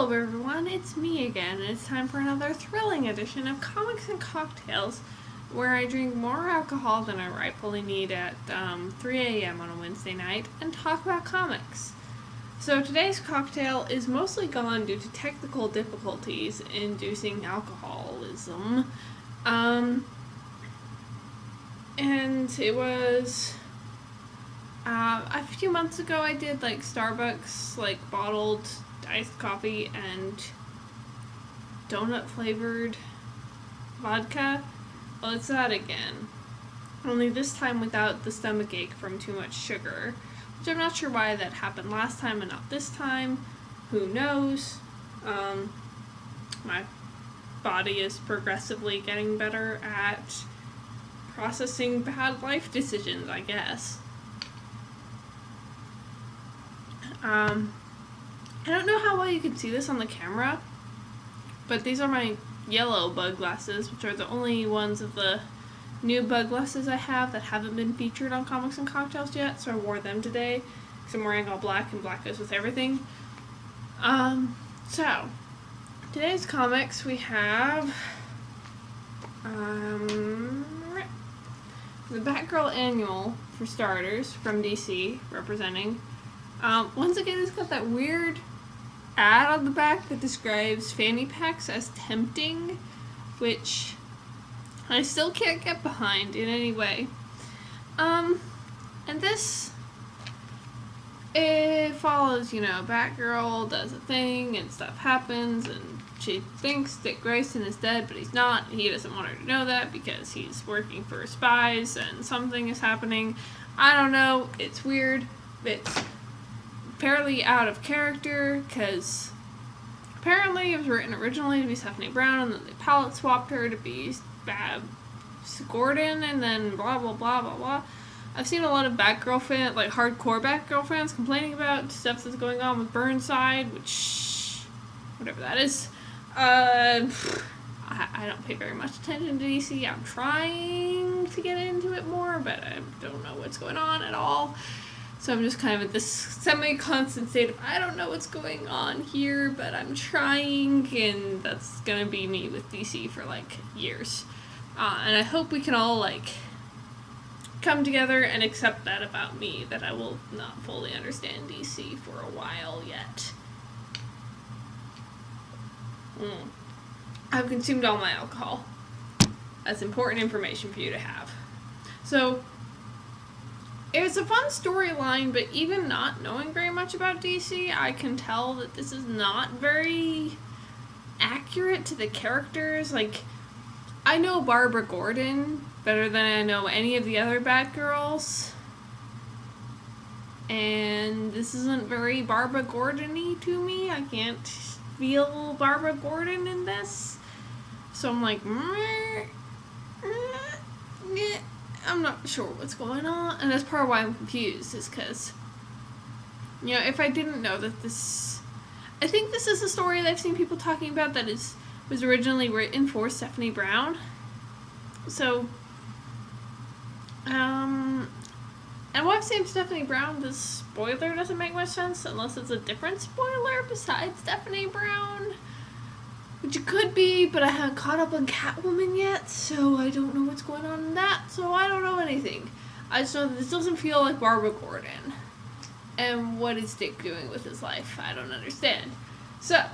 Hello everyone, it's me again, and it's time for another thrilling edition of Comics and Cocktails, where I drink more alcohol than I rightfully need at 3 a.m. on a Wednesday night, and talk about comics. So today's cocktail is mostly gone due to technical difficulties inducing alcoholism, and it was... a few months ago I did Starbucks bottled iced coffee and donut flavored vodka. Well, it's that again. Only this time without the stomach ache from too much sugar. Which I'm not sure why that happened last time and not this time. Who knows? My body is progressively getting better at processing bad life decisions, I guess. I don't know how well you can see this on the camera, but these are my yellow bug glasses, which are the only ones of the new bug glasses I have that haven't been featured on Comics and Cocktails yet, so I wore them today, because I'm wearing all black, and black goes with everything. So, today's comics we have, the Batgirl Annual, for starters, from DC, representing. Once again, it's got that weird ad on the back that describes fanny packs as tempting, which I still can't get behind in any way. And this, it follows, Batgirl does a thing and stuff happens and she thinks Dick Grayson is dead, but he's not. He doesn't want her to know that because he's working for spies and something is happening. I don't know. It's weird. It's fairly out of character, because apparently it was written originally to be Stephanie Brown, and then they palette swapped her to be Gordon, and then blah blah blah blah blah. I've seen a lot of Batgirl fans, hardcore Batgirl fans, complaining about stuff that's going on with Burnside, which, whatever that is. I don't pay very much attention to DC. I'm trying to get into it more, but I don't know what's going on at all. So I'm just kind of at this semi-constant state of, I don't know what's going on here, but I'm trying, and that's gonna be me with DC for, years. And I hope we can all, come together and accept that about me, that I will not fully understand DC for a while yet. I've consumed all my alcohol. That's important information for you to have. So, it was a fun storyline, but even not knowing very much about DC, I can tell that this is not very accurate to the characters. I know Barbara Gordon better than I know any of the other Batgirls, and this isn't very Barbara Gordon-y to me. I can't feel Barbara Gordon in this, so I'm I'm not sure what's going on, and that's part of why I'm confused, is because, if I didn't know that this... I think this is a story that I've seen people talking about that was originally written for Stephanie Brown. So, and why I'm saying Stephanie Brown, this spoiler doesn't make much sense unless it's a different spoiler besides Stephanie Brown. Which it could be, but I haven't caught up on Catwoman yet, so I don't know what's going on in that, so I don't know anything. I just know that this doesn't feel like Barbara Gordon. And what is Dick doing with his life? I don't understand. So,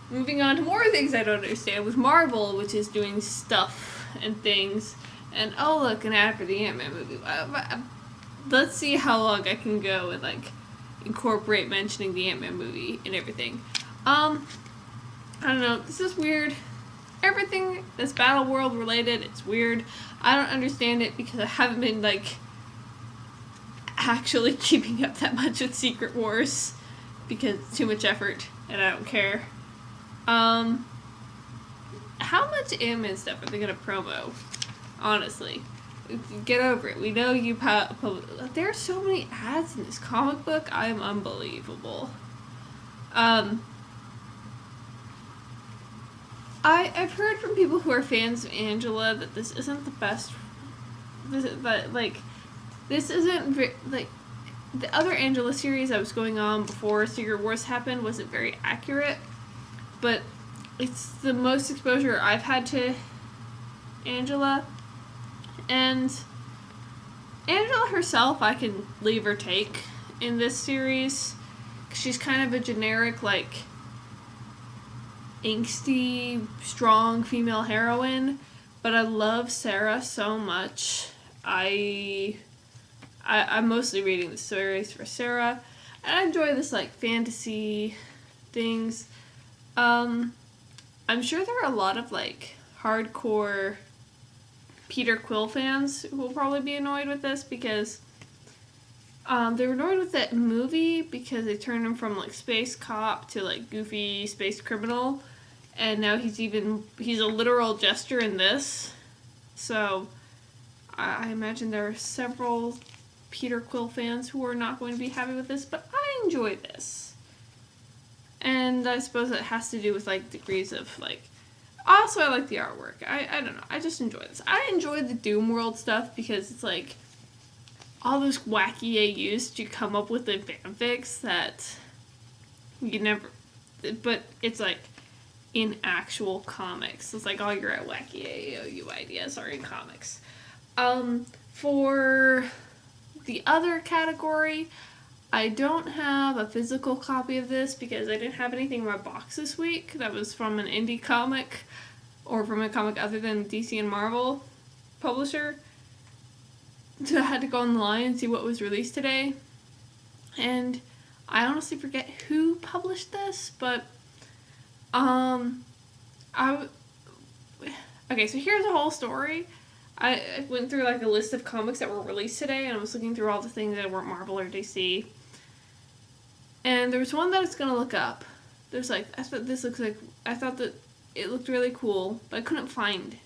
moving on to more things I don't understand with Marvel, which is doing stuff and things. And, oh look, an ad for the Ant-Man movie. Let's see how long I can go and, incorporate mentioning the Ant-Man movie and everything. I don't know, this is weird. Everything that's Battle World related, it's weird. I don't understand it because I haven't been, actually keeping up that much with Secret Wars. Because it's too much effort, and I don't care. How much Ant-Man stuff are they gonna promo? Honestly. Get over it. We know you there are so many ads in this comic book, I am unbelievable. I've heard from people who are fans of Angela that this isn't the best. This isn't the other Angela series that was going on before Secret Wars happened wasn't very accurate. but it's the most exposure I've had to Angela. And Angela herself, I can leave or take in this series. She's kind of a generic, like, angsty, strong female heroine. But I love Sarah so much. I'm mostly reading the series for Sarah. And I enjoy this, like, fantasy things. I'm sure there are a lot of, like, hardcore Peter Quill fans who will probably be annoyed with this because they were annoyed with that movie because they turned him from, like, space cop to, like, goofy space criminal. And now he's a literal jester in this. So I imagine there are several Peter Quill fans who are not going to be happy with this, but I enjoy this. And I suppose it has to do with, like, degrees of, like... Also, I like the artwork. I don't know. I just enjoy this. I enjoy the Doom World stuff because it's, like, all those wacky AUs you come up with in fanfics that you never... But it's, like, in actual comics. It's like all your wacky AU ideas are in comics. For the other category, I don't have a physical copy of this because I didn't have anything in my box this week that was from an indie comic or from a comic other than DC and Marvel publisher. So I had to go online and see what was released today. And I honestly forget who published this, but okay, so here's the whole story. I went through, like, a list of comics that were released today, and I was looking through all the things that weren't Marvel or DC. And there was one that I was going to look up. There's, like, I thought that it looked really cool, but I couldn't find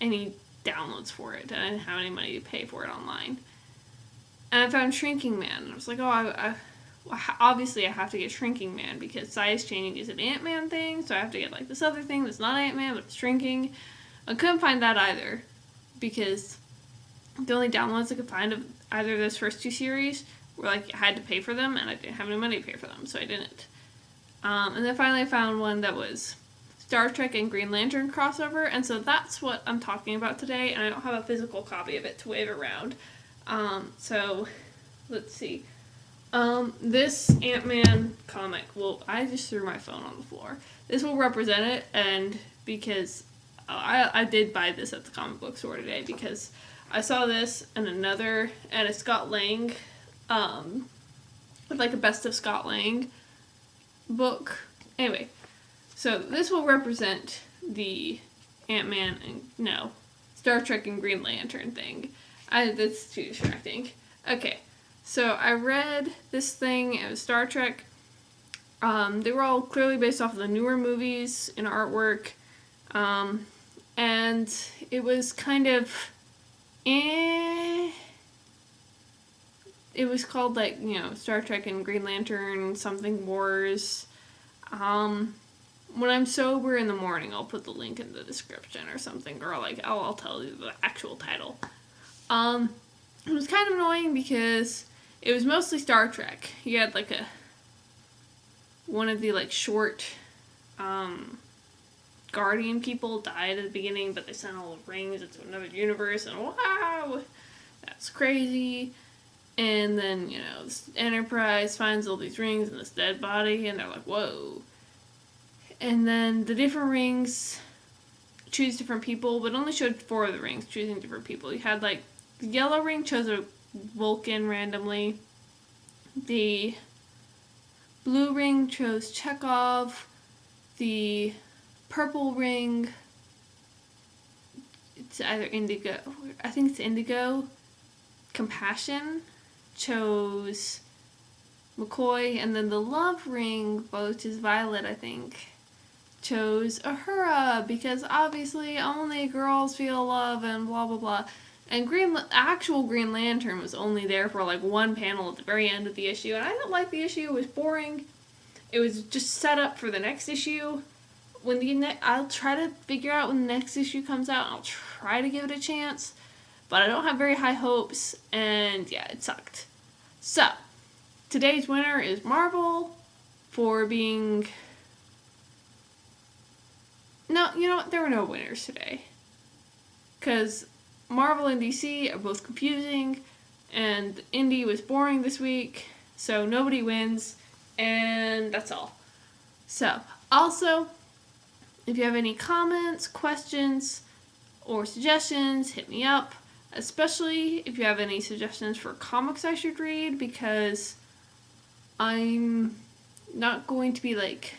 any downloads for it. I didn't have any money to pay for it online. And I found Shrinking Man, and I was like, obviously I have to get Shrinking Man, because size changing is an Ant-Man thing, so I have to get, like, this other thing that's not Ant-Man, but it's shrinking. I couldn't find that either, because the only downloads I could find of either of those first two series were, like, I had to pay for them, and I didn't have any money to pay for them, so I didn't. And then finally I found one that was Star Trek and Green Lantern crossover, and so that's what I'm talking about today, and I don't have a physical copy of it to wave around. So, let's see. This Ant-Man comic I just threw my phone on the floor. This will represent it, and because I did buy this at the comic book store today, because I saw this and a Scott Lang, like a Best of Scott Lang book. Anyway, so this will represent the Ant-Man Star Trek and Green Lantern thing. That's too distracting. Okay. So I read this thing, it was Star Trek. They were all clearly based off of the newer movies in artwork. And it was kind of It was called, like, Star Trek and Green Lantern something Wars. When I'm sober in the morning, I'll put the link in the description or something, or I'll tell you the actual title. It was kind of annoying because it was mostly Star Trek. You had, like, one of the, like, short, Guardian people died at the beginning, but they sent all the rings into another universe, and wow, that's crazy. And then, this Enterprise finds all these rings in this dead body, and they're like, whoa. And then the different rings choose different people, but only showed 4 of the rings choosing different people. You had, like, the yellow ring chose a Vulcan randomly. The blue ring chose Chekhov. The purple ring, it's either Indigo, I think it's Indigo, Compassion, chose McCoy. And then the love ring, which is Violet, I think, chose Uhura, because obviously only girls feel love and blah blah blah. And actual Green Lantern was only there for, like, one panel at the very end of the issue, and I didn't like the issue. It was boring. It was just set up for the next issue. I'll try to figure out when the next issue comes out, and I'll try to give it a chance, but I don't have very high hopes, and yeah, it sucked. So, today's winner is Marvel for being No, you know what? There were no winners today. Because Marvel and DC are both confusing, and Indie was boring this week, so nobody wins, and that's all. So, also, if you have any comments, questions, or suggestions, hit me up. Especially if you have any suggestions for comics I should read, because I'm not going to be, like,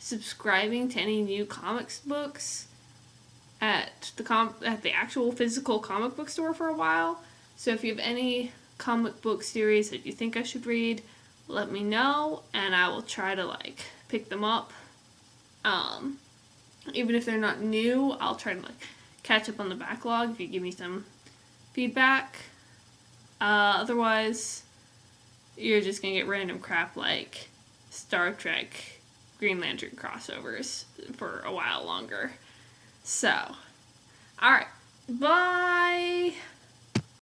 subscribing to any new comics books at the actual physical comic book store for a while. So if you have any comic book series that you think I should read, let me know, and I will try to, like, pick them up. Even if they're not new, I'll try to, like, catch up on the backlog if you give me some feedback. Otherwise, you're just gonna get random crap like Star Trek, Green Lantern crossovers for a while longer. So, alright, bye!